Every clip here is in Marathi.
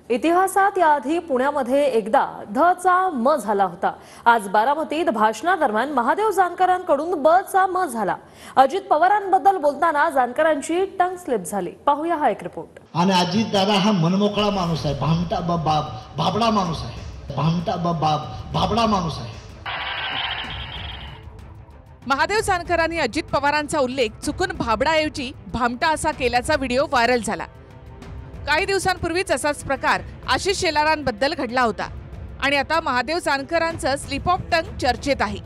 इतिहासात याआधी पुण्यामध्ये एकदा धचा म झाला होता। आज बारामतीत भाषणादरम्यान महादेव जानकरांकडून बचा म झाला। अजित पवारांबद्दल बोलताना जानकरांची टंग स्लिप झाली। पाहूया हा एक रिपोर्ट। आणि अजित दादा हा मनमोकळा माणूस आहे, भामटा बाबडा माणूस आहे, बाबडा माणूस आहे। महादेव जानकरांनी अजित पवारांचा उल्लेख चुकून भाबडाऐवजी भामटा असा केल्याचा व्हिडिओ व्हायरल झाला। काही दिवसांपूर्वीच असाच प्रकार आशिष शेलारांबद्दल घडला होता आणि आता महादेव जानकरांचं स्लिप ऑफ टंग चर्चेत आहे।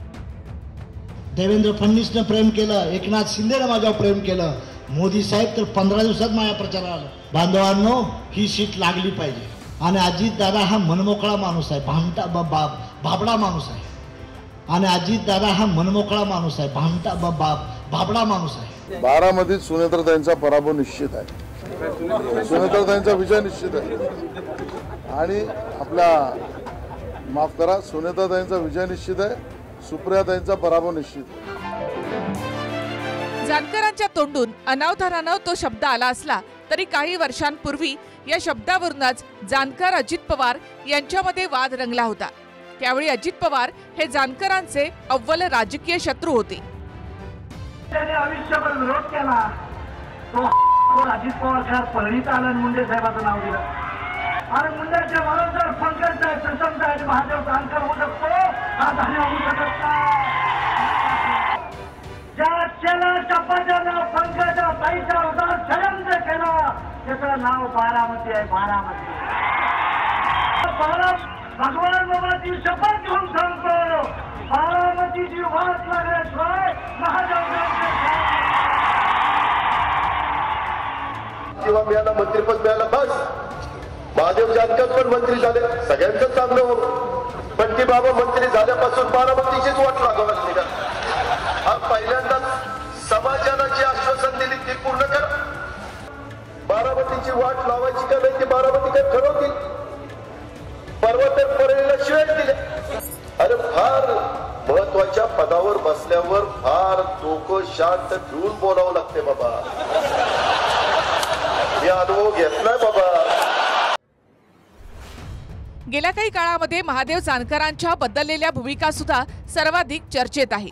देवेंद्र फडणवीसने प्रेम केलं, एकनाथ शिंदेने माझ्यावर प्रेम केलं, मोदी साहेब तर 15 दिवसात माझ्या प्रचाराला। बांधवांनो, ही सीट लागली पाहिजे। आणि अजित दादा हा मनमोकळा माणूस आहे, भामटा बाबडा माणूस आहे। आणि अजित दादा हा मनमोकळा माणूस आहे, भामटा बाबडा माणूस आहे। बारामतीत सुनेत्राताईंचा पराभव निश्चित आहे, सुनेत्राताईंचा विजय निश्चित आहे। आणि आपल्या माफ करा, सुनेत्राताईंचा विजय निश्चित आहे, सुप्रियाताईंचा पराभव निश्चित आहे। जानकरांच्या तोंडून अनावधानानं तो शब्द आला असला तरी काही वर्षांपूर्वी या शब्दावरूनच जानकर अजित पवार यांच्यामध्ये वाद रंगला होता। त्यावेळी अजित पवार हे जानकरांचे अव्वल राजकीय शत्रू होते। त्याने आयुष्यभर विरोध केला, तो अजित पवार खास परळीत आला आणि मुंडे साहेबांचं नाव दिलं। आणि मुंडेच्या बरोबर पंकज साहेब, प्रसन्न साहेब, महादेव जानकर होऊ शकतो, हा धान्य होऊ शकत नाही। ज्या चेला चपात्याला पंकजा ताईच्या उदार षडयंत्र केला, त्याचं नाव बारामती आहे, बारामती। भगवान बाबाची शपथ घेऊन सांगतो, बारामतीची वाट लागल्याशिवाय महादेव किंवा मिळाला मंत्रीपद मिळालं बस, महादेव जानकर पण मंत्री झाले, सगळ्यांचं चांगलं हो। पण ती बाबा मंत्री झाल्यापासून बारामतीचीच वाट लागावं लागली का? हा पहिल्यांदाच समाजाला जी आश्वासन दिली ती पूर्ण करा। बारामतीची वाट लावायची का नाही ती बारामती काय ठरवतील। परवा तर परळीला शिवाय दिले। अरे फार महत्वाच्या पदावर बसल्यावर फार डोकं शांत ठेवून बोलावं लागते बाबा, मी अनुभव घेतलाय बाबा। गेल्या काही काळामध्ये महादेव जानकरांच्या बदललेल्या भूमिका सुद्धा सर्वाधिक चर्चेत आहे।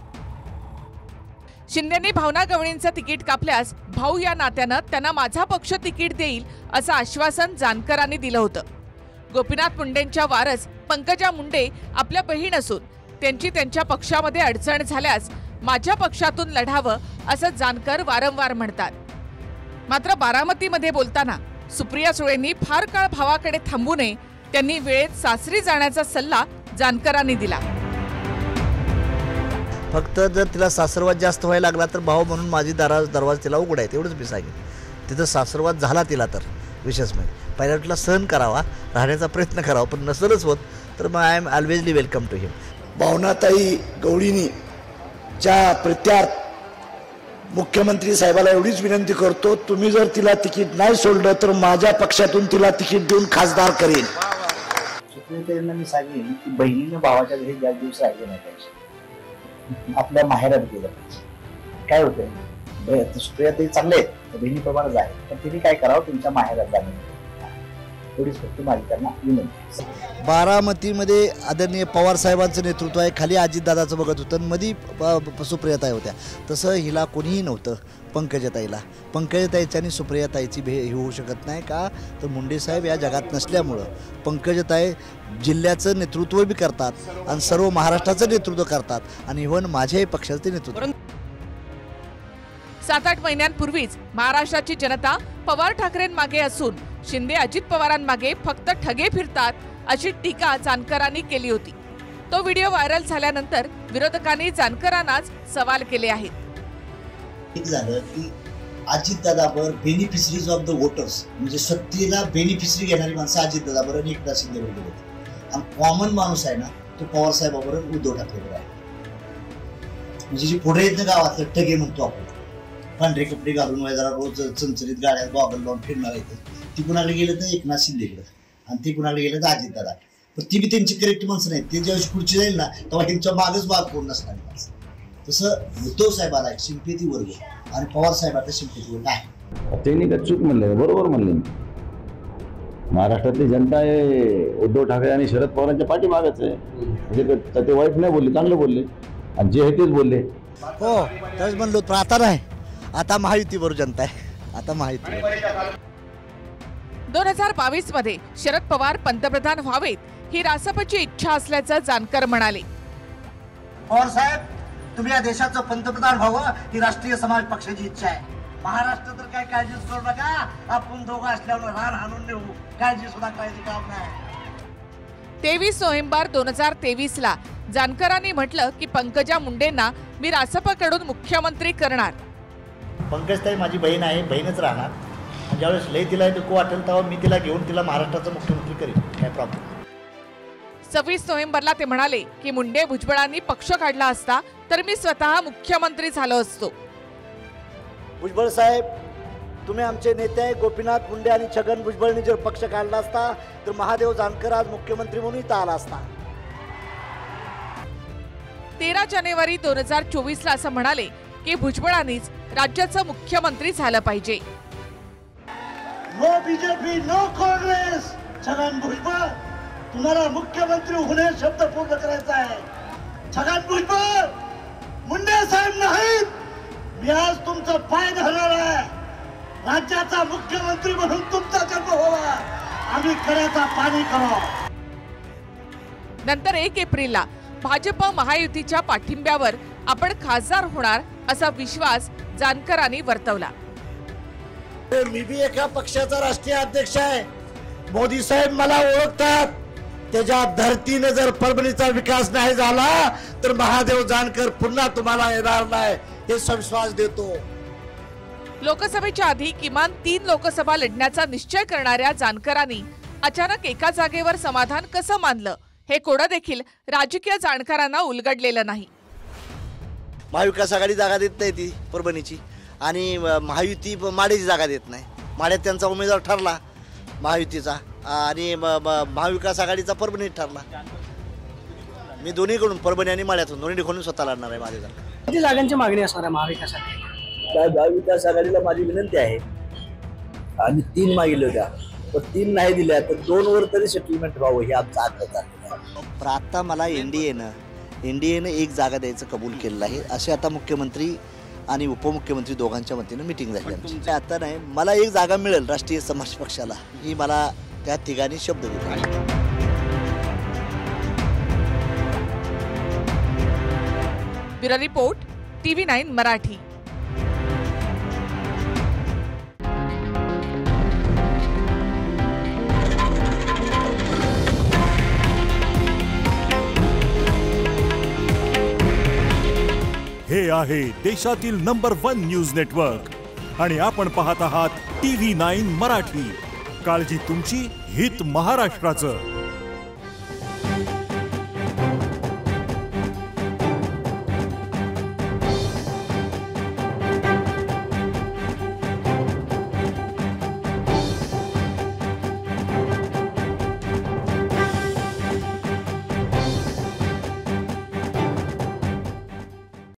शिंदेंनी भावना गवळींचं तिकीट कापल्यास भाऊ या नात्यानं त्यांना माझा पक्ष तिकीट देईल असं आश्वासन जानकरांनी दिलं होतं। गोपीनाथ मुंडेंच्या वारस पंकजा मुंडे आपल्या बहीण असून त्यांची त्यांच्या पक्षामध्ये अडचण झाल्यास माझ्या पक्षातून लढावं असं जानकर वारंवार म्हणतात। मात्र बारामतीमध्ये बोलताना सुप्रिया सुळेंनी फार काळ भावाकडे थांबू नये, त्यांनी वेळेत सासरी जाण्याचा सल्ला जानकरांनी दिला। फक्त जर तिला सासरवाद जास्त व्हायला लागला तर भाऊ म्हणून माझी दरवाजा तिला उघड आहे, तेवढंच मी सांगेन। तिथं सासरवाद झाला तिला तर विशेष म्हणजे पहिल्यातला सहन करावा, राहण्याचा प्रयत्न करावा, पण नसलच होत तर मग आय एम ऑलवेजली वेलकम टू हिम। भावनाताई गवळीनी च्या प्रत्यार्थ मुख्यमंत्री साहेबाला एवढीच विनंती करतो, तुम्ही जर तिला तिकीट नाही सोडलं तर माझ्या पक्षातून तिला तिकीट देऊन खासदार करेन। सुप्रियाताईंना मी सांगेन की बहिणीने भावाच्या घरी ज्या दिवस राहिले नाही पाहिजे, आपल्या माहेरात गेलं पाहिजे। काय होतंय, सुप्रियाताई चांगले आहेत, बहिणीप्रमाणेच आहे, पण तिने काय करावं, तुमच्या माहेरात जाणं, थोडीच फक्त माझी त्यांना विनंती। बारामतीमध्ये आदरणीय पवार साहेबांचं नेतृत्व आहे, खाली अजितदादाचं बघत होतं, मध्ये सुप्रियाताई होत्या, तसं हिला कोणीही नव्हतं। पंकजाताईची आणि सुप्रियाताईची होऊ शकत नाही का, तर मुंडे साहेब या जगात नसल्यामुळं पंकजाताई जिल्ह्याचं नेतृत्व बी करतात आणि सर्व महाराष्ट्राचं नेतृत्व करतात आणि इव्हन माझ्याही पक्षाचं ते नेतृत्व। 7-8 महिन्यांपूर्वीच महाराष्ट्राची जनता पवार ठाकरेंमागे असून शिंदे अजित पवारांमागे फक्त ठगे फिरतात अशी टीका जानकरांनी केली होती। तो व्हिडिओ व्हायरल झाल्यानंतर विरोधकांनी जानकरांनाच सवाल केले आहेत। एक झालं की अजितदादावर बेनिफिशरीज ऑफ द वोटर्स, म्हणजे सत्तेला बेनिफिशरी घेणारी माणसं अजितदादावर आणि एकनाथ शिंदेवर गेली होती, आणि कॉमन माणूस आहे ना तो पवार साहेबावर उद्धव ठाकरेवर आहे। म्हणजे जे पुढे येत गावातलं ठगे म्हणतो आपण, पांढरे कपडे घालून जरा रोज चमचरीत गाड्यात गॉगल लावून फिरणार आहेत, ती कुणाला गेलं तर एकनाथ शिंदेकडे आणि ती कुणाला गेलं तर अजितदादा। पण ती बी त्यांची करेक्ट माणसं नाहीत, ते ज्यावेळेस पुढची जाईल ना तेव्हा त्यांच्या मागच भाग कोण नसणारी माणसं। तसं उद्धव साहेबाला एक सिंपॅथी वर्ग आणि पवार साहेबाचा सिंपॅथी वर्ग आहे। त्यांनी का चूक म्हणले, बरोबर म्हणले, महाराष्ट्रातली जनता हे उद्धव ठाकरे आणि शरद पवारांच्या पाठीमागच आहे. म्हणजे ते वाईट नाही बोलले, चांगले बोलले आणि जे आहे तेच बोलले. हो त्याच म्हणलो, पण आता नाही, आता महायुतीवर जनता आहे, आता महायुती. 2022 मध्ये शरद पवार पंतप्रधान व्हावेत ही रासपची इच्छा असल्याचं जानकर म्हणाले. पवार साहेब, तुम्ही या देशाचं पंतप्रधान व्हावं ही राष्ट्रीय समाज पक्षाची इच्छा आहे. महाराष्ट्र तर काय काळजीच करू नका, आपण दोघं असल्यावर रान हाणून नेऊ, काळजी सुद्धा करायची काम नाही. 23 नोव्हेंबर 2023 ला जानकरांनी म्हटलं की पंकजा मुंडेंना मी रासपकडून मुख्यमंत्री करणार. पंकजताई माझी बहीण आहे, बहीणच राहणार. ज्यावेळेस लय तिला नको वाटेल तेव्हा मी तिला घेऊन तिला महाराष्ट्राचा मुख्यमंत्री करेन, काय प्रॉब्लेम. 26 नोव्हेंबरला ते म्हणाले की मुंडे भुजबळांनी पक्ष काढला असता तर मी स्वतः मुख्यमंत्री झालो असतो. भुजबळ साहेब, तुम्ही आमचे नेते आहे. गोपीनाथ मुंडे आणि छगन भुजबळनी जर पक्ष काढला असता तर महादेव जानकर आज मुख्यमंत्री म्हणून इथं आला असता. 13 जानेवारी 2024 ला असं म्हणाले की भुजबळांनीच राज्याचं मुख्यमंत्री झालं पाहिजे. No BJP, no Congress. Chhagan Bhujbal, तुम्हाला मुख्यमंत्री होणे शब्द पूर्ण करायचा आहे. छगन भुजबळ, मुंडे साहेब नाहीत, मी आज तुमचं पाय धरणार आहे. राज्याचा मुख्यमंत्री म्हणून तुमचा जन्म व्हावा, आम्ही कड्याचा पाणी करू. नंतर 1 एप्रिलला भाजप महायुतीच्या पाठिंब्यावर आपण खासदार होणार असा विश्वास जानकरांनी वर्तवला. मी बी एका पक्षाचा राष्ट्रीय अध्यक्ष आहे. मोदी साहेब मला ओळखतात. त्याच्या धर्तीने जर परभणीचा विकास नाही झाला तर महादेव जानकर पुन्हा तुम्हाला येणार नाही, हे विश्वास देतो. लोकसभेच्या आधी किमान 3 लोकसभा लढण्याचा निश्चय करणाऱ्या जानकरांनी अचानक एका जागेवर समाधान कसं मानलं हे कोडं देखील राजकीय जाणकारांना उलगडलेलं नाही. महाविकास आघाडी जागा देत नाही ती परभणीची, आणि महायुती माड्याची जागा देत नाही. माड्यात त्यांचा उमेदवार ठरला महायुतीचा, आणि महाविकास आघाडीचा परभणीत ठरला. मी दोन्हीकडून, परभणी आणि माड्यातून दोन्ही स्वतः लढणार आहे. माझ्या किती जागांची मागणी असणार आहे महाविकास आघाडी? महाविकास आघाडीला माझी विनंती आहे, आम्ही 3 मागितल्या होत्या, पण 3 नाही दिल्या तर 2 वर तरी सेटलमेंट व्हावं हे आमचा आग्रह आहे. पण आता मला एनडीएनं 1 जागा द्यायचं कबूल केलेलं आहे. असे आता मुख्यमंत्री आणि उपमुख्यमंत्री दोघांच्या वतीनं मिटिंग झाली. आता नाही, मला 1 जागा मिळेल राष्ट्रीय समाज पक्षाला, ही मला त्या तिघांनी शब्द दिला. Bureau report, TV9 Marathi. हे आहे देशातील नंबर 1 न्यूज नेटवर्क आणि आपण पाहत आहात TV9 मराठी. काळजी तुमची, हित महाराष्ट्राचं.